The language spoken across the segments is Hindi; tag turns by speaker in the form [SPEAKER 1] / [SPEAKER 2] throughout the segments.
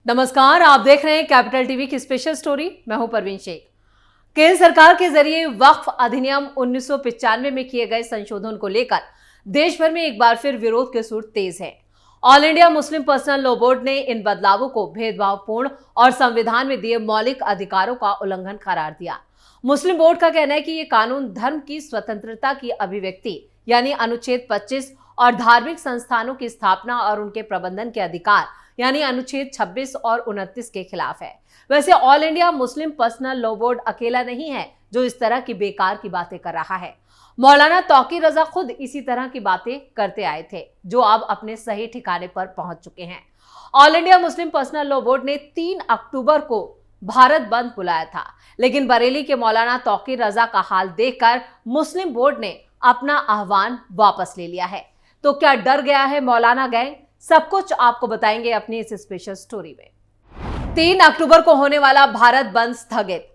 [SPEAKER 1] नमस्कार, आप देख रहे हैं कैपिटल टीवी की स्पेशल स्टोरी। मैं हूं परवीन शेख। केंद्र सरकार के जरिए वक्फ अधिनियम 1995 में किए गए संशोधन को लेकर देश भर में एक बार फिर विरोध के सुर तेज है। All India Muslim personal law board ने इन बदलावों को भेदभावपूर्ण और संविधान में दिए मौलिक अधिकारों का उल्लंघन करार दिया। मुस्लिम बोर्ड का कहना है कि ये कानून धर्म की स्वतंत्रता की अभिव्यक्ति यानी अनुच्छेद 25 और धार्मिक संस्थानों की स्थापना और उनके प्रबंधन के अधिकार यानी अनुच्छेद 26 और 29 के खिलाफ है। वैसे all India Muslim personal law board अकेला नहीं है जो इस तरह की बेकार की बातें कर रहा है। मौलाना तौकीर रजा खुद इसी तरह की बातें करते आए थे, जो अब अपने सही ठिकाने पर पहुंच चुके हैं। All India Muslim personal law board ने 3 अक्टूबर को भारत बंद बुलाया था, लेकिन बरेली के मौलाना तौकीर रजा का हाल देखकर मुस्लिम बोर्ड ने अपना आह्वान वापस ले लिया है। तो क्या डर गया है मौलाना गैंग? सब कुछ आपको बताएंगे अपनी इस स्पेशल स्टोरी में। 3 अक्टूबर को होने वाला भारत बंद स्थगित।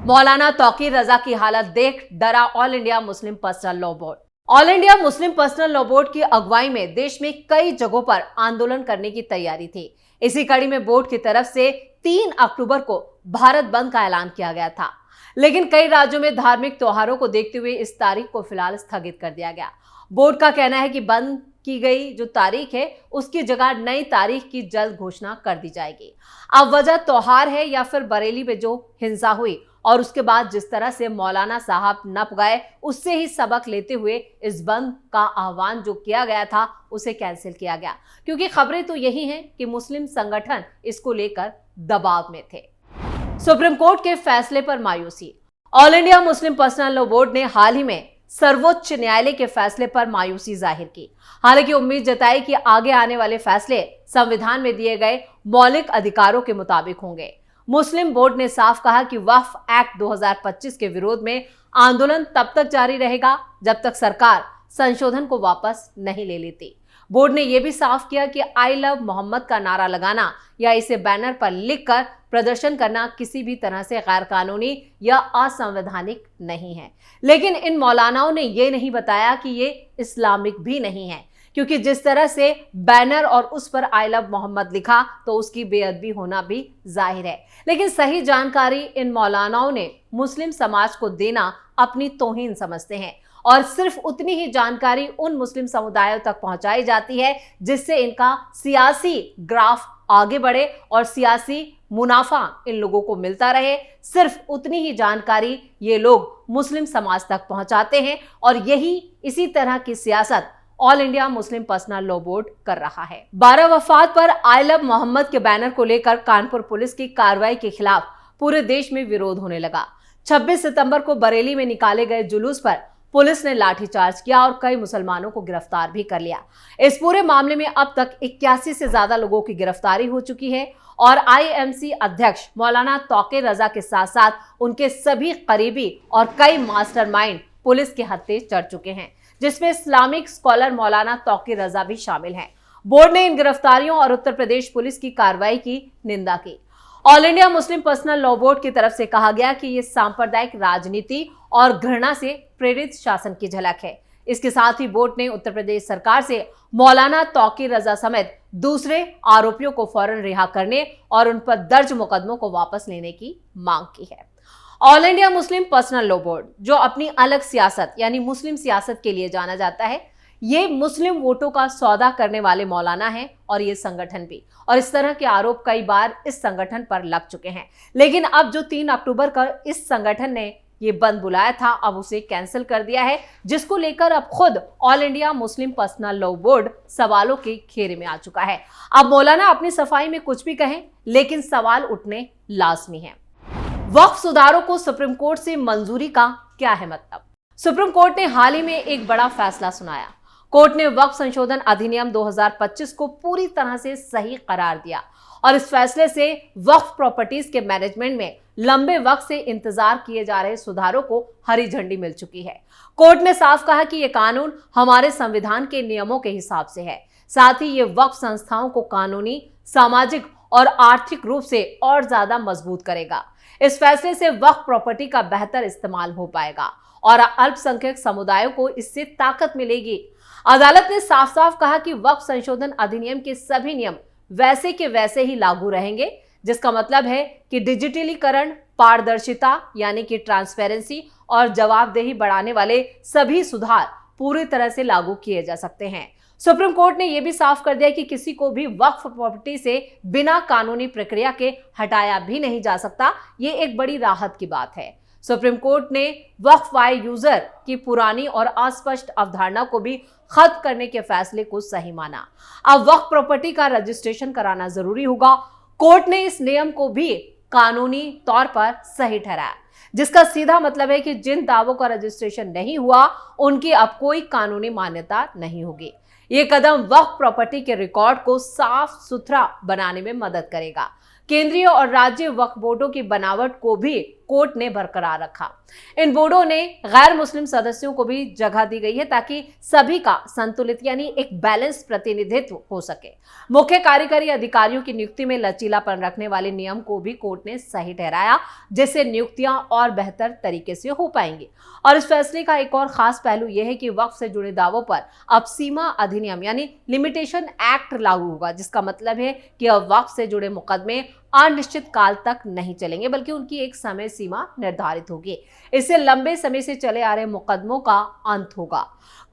[SPEAKER 1] मौलाना तौकीर रजा की हालत देख डरा all India Muslim personal law board. All India Muslim personal law board की अगुवाई में देश में कई जगहों पर आंदोलन करने की तैयारी थी। इसी कड़ी में बोर्ड की तरफ से 3 अक्टूबर को भारत बंद का ऐलान किया गया था, लेकिन कई राज्यों में धार्मिक त्योहारों को देखते हुए इस तारीख को फिलहाल स्थगित कर दिया गया। बोर्ड का कहना है कि बंद की गई जो तारीख है उसकी जगह नई तारीख की जल्द घोषणा कर दी जाएगी। अब वजह त्योहार है या फिर बरेली में जो हिंसा हुई और उसके बाद जिस तरह से मौलाना साहब नप गए, उससे ही सबक लेते हुए इस बंद का आह्वान जो किया गया था उसे कैंसिल किया गया, क्योंकि खबरें तो यही हैं कि मुस्लिम संगठन इसको लेकर दबाव में थे। सुप्रीम कोर्ट के फैसले पर मायूसी। All India Muslim personal law board ने हाल ही में सर्वोच्च न्यायालय के फैसले पर मायूसी जाहिर की। हालांकि उम्मीद जताई कि आगे आने वाले फैसले संविधान में दिए गए मौलिक अधिकारों के मुताबिक होंगे। मुस्लिम बोर्ड ने साफ कहा कि वक्फ एक्ट 2025 के विरोध में आंदोलन तब तक जारी रहेगा जब तक सरकार संशोधन को वापस नहीं ले लेती। बोर्ड ने यह भी साफ किया कि आई लव मोहम्मद का नारा लगाना या इसे बैनर पर लिखकर प्रदर्शन करना किसी भी तरह से गैर कानूनी या असंवैधानिक नहीं है। लेकिन इन मौलानाओं ने यह नहीं बताया कि ये इस्लामिक भी नहीं है, क्योंकि जिस तरह से बैनर और उस पर आई लव मोहम्मद लिखा तो उसकी बेअदबी होना भी जाहिर है। लेकिन सही जानकारी इन मौलानाओं ने मुस्लिम समाज को देना अपनी तौहीन समझते हैं और सिर्फ उतनी ही जानकारी उन मुस्लिम समुदायों तक पहुंचाई जाती है जिससे इनका सियासी ग्राफ आगे बढ़े और सियासी मुनाफा इन लोगों को मिलता रहे। सिर्फ उतनी ही जानकारी ये लोग मुस्लिम समाज तक पहुंचाते हैं और इसी तरह की सियासत all India Muslim personal law board कर रहा है। 12 वफात पर आई लव मोहम्मद के बैनर को लेकर कानपुर पुलिस की कार्रवाई के खिलाफ पूरे देश में विरोध होने लगा। 26 सितंबर को बरेली में निकाले गए जुलूस पर पुलिस ने लाठीचार्ज किया और कई मुसलमानों को गिरफ्तार भी कर लिया। इस पूरे मामले में अब तक 81 से ज्यादा लोगों की गिरफ्तारी हो चुकी है और आईएमसी अध्यक्ष मौलाना तौकीर रजा के साथ साथ उनके सभी करीबी और कई मास्टरमाइंड पुलिस के हत्थे चढ़ चुके हैं, जिसमें इस्लामिक स्कॉलर मौलाना तौकीर रजा भी शामिल हैं। बोर्ड ने इन गिरफ्तारियों और उत्तर प्रदेश पुलिस की कार्रवाई की निंदा की। All India Muslim personal law board की तरफ से कहा गया कि यह सांप्रदायिक राजनीति और घृणा से प्रेरित शासन की झलक है। इसके साथ ही बोर्ड ने उत्तर प्रदेश सरकार से मौलाना तौकीर रजा समेत दूसरे आरोपियों को फौरन रिहा करने और उन पर दर्ज मुकदमों को वापस लेने की मांग की है। All India Muslim personal law board जो अपनी अलग सियासत यानी मुस्लिम सियासत के लिए जाना जाता है, ये मुस्लिम वोटों का सौदा करने वाले मौलाना हैं और ये संगठन भी, और इस तरह के आरोप कई बार इस संगठन पर लग चुके हैं। लेकिन अब जो 3 अक्टूबर का इस संगठन ने ये बंद बुलाया था, अब उसे कैंसिल कर दिया है, जिसको लेकर अब खुद all India Muslim personal law board सवालों के घेरे में आ चुका है। अब मौलाना अपनी सफाई में कुछ भी कहें, लेकिन सवाल उठने लाजमी है। वक्फ सुधारों को सुप्रीम कोर्ट से मंजूरी का क्या है मतलब? सुप्रीम कोर्ट ने हाल ही में एक बड़ा फैसला सुनाया। कोर्ट ने वक्फ संशोधन अधिनियम 2025 को पूरी तरह से सही करार दिया और इस फैसले से वक्फ प्रॉपर्टीज के मैनेजमेंट में लंबे वक्त से इंतजार किए जा रहे सुधारों को हरी झंडी मिल चुकी है। कोर्ट ने साफ कहा कि यह कानून हमारे संविधान के नियमों के हिसाब से है, साथ ही ये वक्फ संस्थाओं को कानूनी, सामाजिक और आर्थिक रूप से और ज्यादा मजबूत करेगा। इस फैसले से वक्फ प्रॉपर्टी का बेहतर इस्तेमाल हो पाएगा और अल्पसंख्यक समुदायों को इससे ताकत मिलेगी। अदालत ने साफ साफ कहा कि वक्फ संशोधन अधिनियम के सभी नियम वैसे के वैसे ही लागू रहेंगे, जिसका मतलब है कि डिजिटलीकरण, पारदर्शिता यानी कि ट्रांसपेरेंसी और जवाबदेही बढ़ाने वाले सभी सुधार पूरी तरह से लागू किए जा सकते हैं। सुप्रीम कोर्ट ने यह भी साफ कर दिया कि किसी को भी वक्फ प्रॉपर्टी से बिना कानूनी प्रक्रिया के हटाया भी नहीं जा सकता। ये एक बड़ी राहत की बात है। सुप्रीम कोर्ट ने वक्फ वाई यूजर की पुरानी और अस्पष्ट अवधारणा को भी खत्म करने के फैसले को सही माना। अब वक्फ प्रॉपर्टी का रजिस्ट्रेशन कराना जरूरी होगा। कोर्ट ने इस नियम को भी कानूनी तौर पर सही ठहराया, जिसका सीधा मतलब है कि जिन दावों का रजिस्ट्रेशन नहीं हुआ उनकी अब कोई कानूनी मान्यता नहीं होगी। ये कदम वक्फ प्रॉपर्टी के रिकॉर्ड को साफ सुथरा बनाने में मदद करेगा। केंद्रीय और राज्य वक्फ बोर्डों की बनावट को भी कोर्ट ने बरकरार रखा। इन बोर्डों ने गैर मुस्लिम सदस्यों को भी जगह दी गई है ताकि सभी का संतुलित यानी एक बैलेंस प्रतिनिधित्व हो सके। मुख्य कार्यकारी अधिकारियों की नियुक्ति में लचीलापन रखने वाले नियम को भी कोर्ट ने सही ठहराया, जिससे नियुक्तियां और बेहतर तरीके से हो पाएंगी। और इस फैसले का एक और खास पहलू यह है कि वक्फ से जुड़े दावों पर अब सीमा अधिनियम यानी लिमिटेशन एक्ट लागू होगा, जिसका मतलब है कि अब वक्फ से जुड़े मुकदमे अनिश्चित काल तक नहीं चलेंगे, बल्कि उनकी एक समय सीमा निर्धारित होगी। इससे लंबे समय से चले आ रहे मुकदमों का अंत होगा।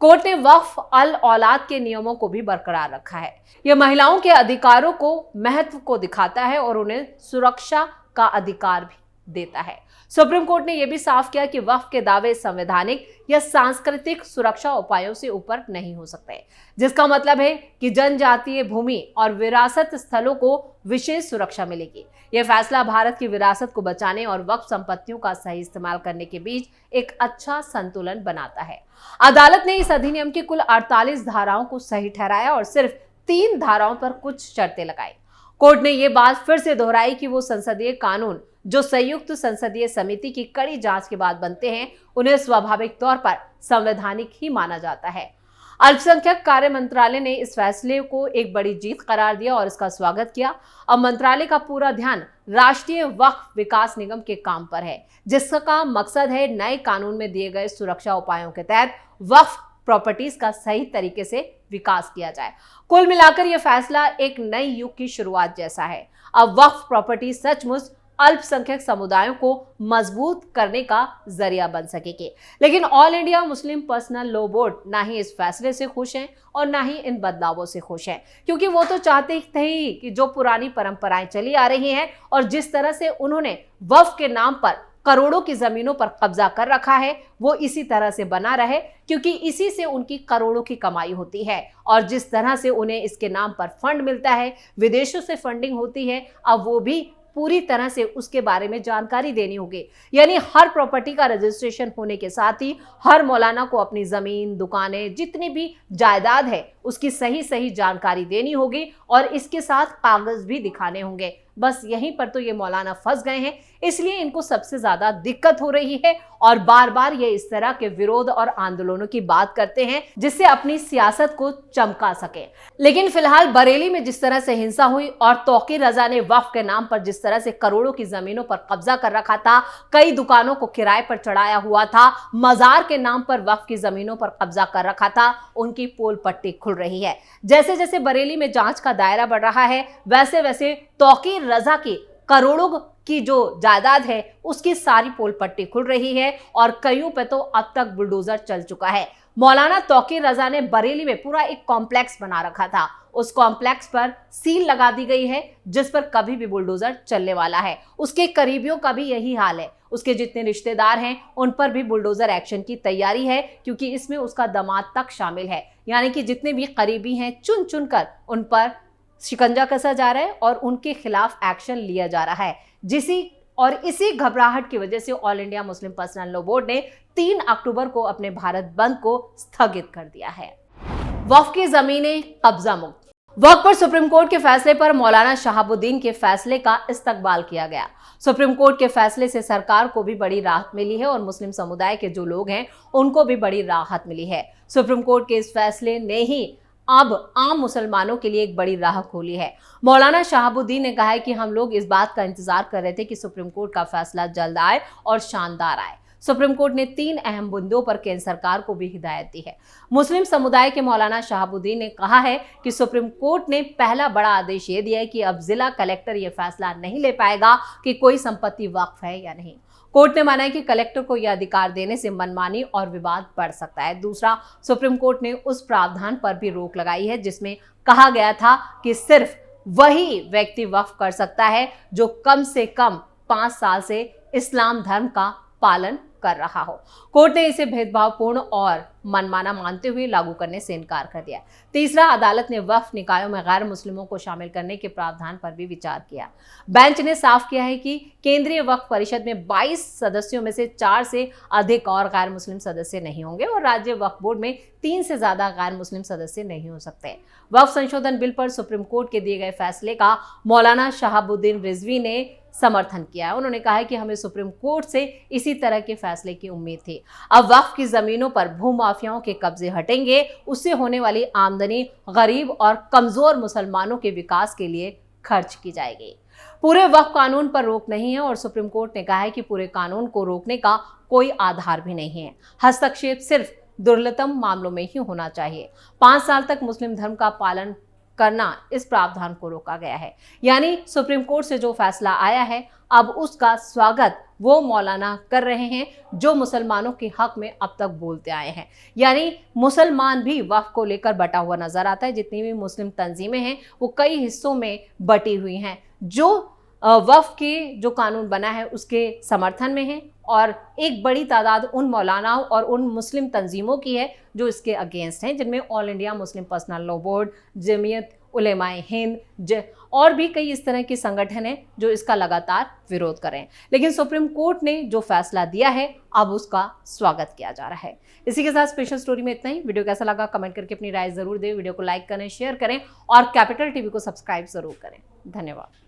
[SPEAKER 1] कोर्ट ने वक्फ अल औलाद के नियमों को भी बरकरार रखा है। यह महिलाओं के अधिकारों को महत्व को दिखाता है और उन्हें सुरक्षा का अधिकार भी देता है। सुप्रीम कोर्ट ने यह भी साफ किया कि वक्फ के दावे संवैधानिक या सांस्कृतिक सुरक्षा उपायों से ऊपर नहीं हो सकते, जिसका मतलब है कि जनजातीय भूमि और विरासत स्थलों को विशेष सुरक्षा मिलेगी। यह फैसला भारत की विरासत को बचाने और वक्फ संपत्तियों का सही इस्तेमाल करने के बीच एक अच्छा संतुलन बनाता है। अदालत ने इस अधिनियम की कुल 48 धाराओं को सही ठहराया और सिर्फ 3 धाराओं पर कुछ शर्तें लगाई। कोर्ट ने यह बात फिर से दोहराई कि वो संसदीय कानून जो संयुक्त संसदीय समिति की कड़ी जांच के बाद बनते हैं, उन्हें स्वाभाविक तौर पर संवैधानिक ही माना जाता है। अल्पसंख्यक कार्य मंत्रालय ने इस फैसले को एक बड़ी जीत करार दिया और इसका स्वागत किया। अब मंत्रालय का पूरा ध्यान राष्ट्रीय वक्फ विकास निगम के काम पर है, जिसका मकसद है नए कानून में दिए गए सुरक्षा उपायों के तहत वक्फ प्रॉपर्टीज का सही तरीके से विकास किया जाए। कुल मिलाकर यह फैसला एक नई युग की शुरुआत जैसा है। अब वक्फ प्रॉपर्टी सचमुच अल्पसंख्यक समुदायों को मजबूत करने का जरिया बन सकेगी। लेकिन all India Muslim personal law board ना ही इस फैसले से खुश हैं और ना ही इन बदलावों से खुश हैं, क्योंकि वो तो चाहते थे ही कि जो पुरानी परंपराएं चली आ रही हैं और जिस तरह से उन्होंने वक्फ के नाम पर करोड़ों की जमीनों पर कब्जा कर रखा है, वो इसी तरह से बना रहे, क्योंकि इसी से उनकी करोड़ों की कमाई होती है। और जिस तरह से उन्हें इसके नाम पर फंड मिलता है, विदेशों से फंडिंग होती है, अब वो भी पूरी तरह से उसके बारे में जानकारी देनी होगी। यानी हर प्रॉपर्टी का रजिस्ट्रेशन होने के साथ ही हर मौलाना को अपनी जमीन, दुकानें, जितनी भी जायदाद है उसकी सही जानकारी देनी होगी और इसके साथ कागज भी दिखाने होंगे। बस यहीं पर तो ये मौलाना फंस गए हैं, इसलिए इनको सबसे ज्यादा दिक्कत हो रही है और बार बार ये इस तरह के विरोध और आंदोलनों की बात करते हैं जिससे अपनी सियासत को चमका सके। लेकिन फिलहाल बरेली में जिस तरह से हिंसा हुई और तौकीर रजा ने वक्फ के नाम पर जिस तरह से करोड़ों की जमीनों पर कब्जा कर रखा था, कई दुकानों को किराए पर चढ़ाया हुआ था, मजार के नाम पर वक्फ की जमीनों पर कब्जा कर रखा था, उनकी पोल पट्टी खुल रही है। जैसे जैसे बरेली में जांच का दायरा बढ़ रहा है, वैसे वैसे तौकीर रजा की करोड़ों की जो जायदाद है उसकी सारी पोल पट्टी खुल रही है और कईयों पे तो अब तक बुलडोजर चल चुका है। मौलाना तौकीर रजा ने बरेली में पूरा एक कॉम्प्लेक्स बना रखा था, उस कॉम्प्लेक्स पर सील लगा दी गई है जिस पर कभी भी बुलडोजर चलने वाला है। उसके करीबियों का भी यही हाल है, उसके जितने रिश्तेदार हैं उन पर भी बुलडोजर एक्शन की तैयारी है, क्योंकि इसमें उसका दामाद तक शामिल है। यानी कि जितने भी करीबी हैं चुन चुन कर उन पर शिकंजा कसा जा रहा है और उनके खिलाफ एक्शन लिया जा रहा है। इसी घबराहट की वजह से all India Muslim personal law board ने 3 अक्टूबर को अपने भारत बंद को स्थगित कर दिया है। वक्फ की जमीनें कब्जा मुक्त। वक्फ पर सुप्रीम कोर्ट के फैसले पर मौलाना शहाबुद्दीन के फैसले का इस्तकबाल किया गया। सुप्रीम कोर्ट के फैसले से सरकार को भी बड़ी राहत मिली है और मुस्लिम समुदाय के जो लोग हैं उनको भी बड़ी राहत मिली है। सुप्रीम कोर्ट के इस फैसले ने ही अब आम मुसलमानों के लिए एक बड़ी राह खोली है। मौलाना शहाबुद्दीन ने कहा है कि हम लोग इस बात का इंतजार कर रहे थे कि सुप्रीम कोर्ट का फैसला जल्द आए और शानदार आए। सुप्रीम कोर्ट ने 3 अहम मुद्दों पर केंद्र सरकार को भी हिदायत दी है। मुस्लिम समुदाय के मौलाना शहाबुद्दीन ने कहा है कि सुप्रीम कोर्ट ने पहला बड़ा आदेश ये दिया है कि अब जिला कलेक्टर यह फैसला नहीं ले पाएगा कि कोई संपत्ति वक्फ है या नहीं। कोर्ट ने माना है कि कलेक्टर को यह अधिकार देने से मनमानी और विवाद बढ़ सकता है। दूसरा, सुप्रीम कोर्ट ने उस प्रावधान पर भी रोक लगाई है जिसमें कहा गया था कि सिर्फ वही व्यक्ति वक्फ कर सकता है जो कम से कम 5 साल से इस्लाम धर्म का पालन कर रहा हो। कोर्ट ने इसे भेदभावपूर्ण और मनमाना मानते हुए लागू करने से इनकार कर दिया। तीसरा, अदालत ने वक्फ निकायों में गैर मुस्लिमों को शामिल करने के प्रावधान पर भी विचार किया। बेंच ने साफ किया है कि केंद्रीय वक्फ परिषद में 22 सदस्यों में से 4 से अधिक और गैर मुस्लिम सदस्य नहीं होंगे और राज्य वक्फ बोर्ड में 3 से ज्यादा गैर मुस्लिम सदस्य नहीं हो सकते। वक्फ संशोधन बिल पर सुप्रीम कोर्ट के दिए गए फैसले का मौलाना शहाबुद्दीन रिजवी ने समर्थन किया है। उन्होंने कहा है कि हमें सुप्रीम कोर्ट से इसी तरह के फैसले की उम्मीद थी। अब वक्फ की जमीनों पर भूमाफियाओं के कब्जे हटेंगे, उससे होने वाली आमदनी गरीब और कमजोर मुसलमानों के विकास के लिए खर्च की जाएगी। पूरे वक्फ कानून पर रोक नहीं है और सुप्रीम कोर्ट ने कहा है कि पूरे कानून को रोकने का कोई आधार भी नहीं है। हस्तक्षेप सिर्फ दुर्लतम मामलों में ही होना चाहिए। 5 साल तक मुस्लिम धर्म का पालन करना इस प्रावधान को रोका गया है। यानी सुप्रीम कोर्ट से जो फैसला आया है अब उसका स्वागत वो मौलाना कर रहे हैं जो मुसलमानों के हक में अब तक बोलते आए हैं। यानी मुसलमान भी वक्फ को लेकर बटा हुआ नजर आता है। जितनी भी मुस्लिम तंजीमें हैं वो कई हिस्सों में बटी हुई हैं जो वक्फ के जो कानून बना है उसके समर्थन में है और एक बड़ी तादाद उन मौलानाओं और उन मुस्लिम तंजीमों की है जो इसके अगेंस्ट हैं, जिनमें all India Muslim personal law board, Jamiat Ulemae Hind और भी कई इस तरह के संगठन हैं जो इसका लगातार विरोध कर रहे हैं। लेकिन सुप्रीम कोर्ट ने जो फैसला दिया है अब उसका स्वागत किया जा रहा है। इसी के साथ स्पेशल स्टोरी में इतना ही। वीडियो कैसा लगा कमेंट करके अपनी राय जरूर दें। वीडियो को लाइक करें, शेयर करें और कैपिटल टीवी को सब्सक्राइब जरूर करें। धन्यवाद।